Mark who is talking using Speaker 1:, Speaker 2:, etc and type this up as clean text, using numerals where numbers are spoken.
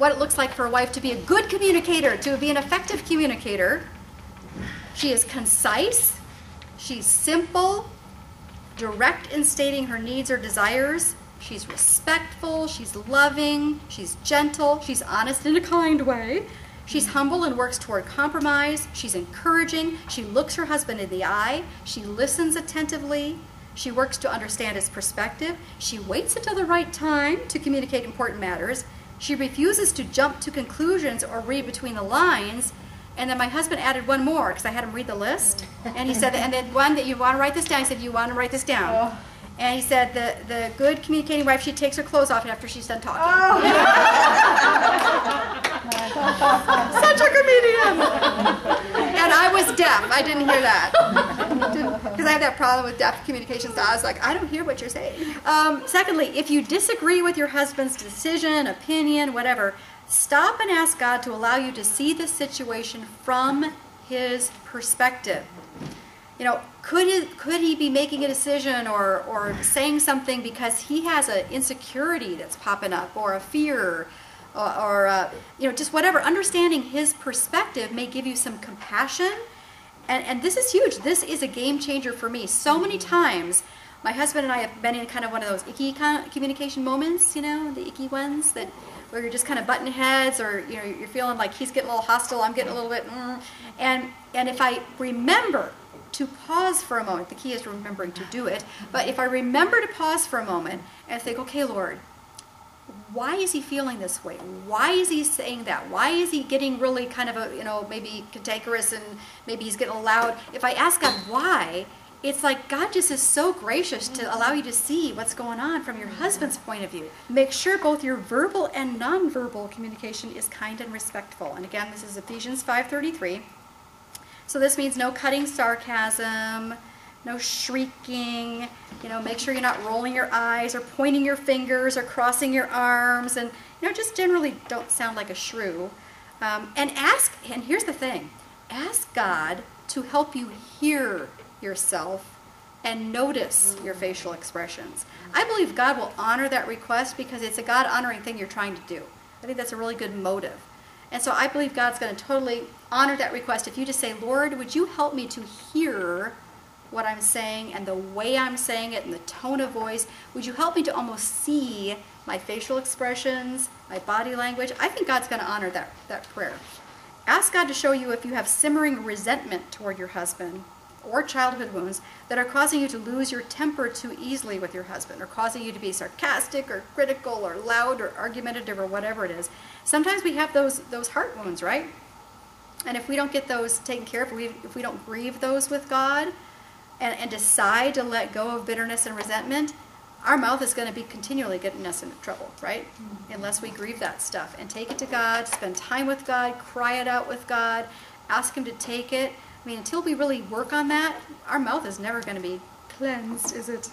Speaker 1: what it looks like for a wife to be a good communicator, to be an effective communicator. She is concise, she's simple, direct in stating her needs or desires, she's respectful, she's loving, she's gentle, she's honest in a kind way, she's humble and works toward compromise, she's encouraging, she looks her husband in the eye, she listens attentively, she works to understand his perspective, she waits until the right time to communicate important matters, she refuses to jump to conclusions or read between the lines. And then my husband added one more, because I had him read the list. And he said, and then one that you want to write this down. He said, you want to write this down. Oh. And he said, the good communicating wife, she takes her clothes off after she's done talking. Oh. Such a comedian. And I was deaf. I didn't hear that. Because I have that problem with deaf communication. So I was like, I don't hear what you're saying. Secondly, if you disagree with your husband's decision, opinion, whatever, stop and ask God to allow you to see the situation from his perspective. You know, could he be making a decision or saying something because he has an insecurity that's popping up, or a fear, or you know, just whatever. Understanding his perspective may give you some compassion, and this is huge. This is a game changer for me. So many times, my husband and I have been in kind of one of those icky communication moments, you know, the icky ones that where you're just kind of butting heads, or you know, you're feeling like he's getting a little hostile, I'm getting a little bit, and if I remember to pause for a moment, the key is remembering to do it, but if I remember to pause for a moment and think, okay, Lord, why is he feeling this way? Why is he saying that? Why is he getting really kind of a, you know, maybe cantankerous, and maybe he's getting loud? If I ask God why, it's like God just is so gracious to allow you to see what's going on from your husband's point of view. Make sure both your verbal and nonverbal communication is kind and respectful. And again, this is Ephesians 5:33. So this means no cutting sarcasm, no shrieking, you know, make sure you're not rolling your eyes or pointing your fingers or crossing your arms, and, you know, just generally don't sound like a shrew. And here's the thing, ask God to help you hear yourself and notice your facial expressions. I believe God will honor that request because it's a God-honoring thing you're trying to do. I think that's a really good motive. And so I believe God's going to totally honor that request if you just say, Lord, would you help me to hear what I'm saying and the way I'm saying it and the tone of voice? Would you help me to almost see my facial expressions, my body language? I think God's going to honor that prayer. Ask God to show you if you have simmering resentment toward your husband or childhood wounds that are causing you to lose your temper too easily with your husband, or causing you to be sarcastic or critical or loud or argumentative or whatever it is. Sometimes we have those heart wounds, right? And if we don't get those taken care of, if we don't grieve those with God and decide to let go of bitterness and resentment, our mouth is going to be continually getting us into trouble, right? Unless we grieve that stuff and take it to God, spend time with God, cry it out with God, ask him to take it. I mean, until we really work on that, our mouth is never going to be cleansed, is it?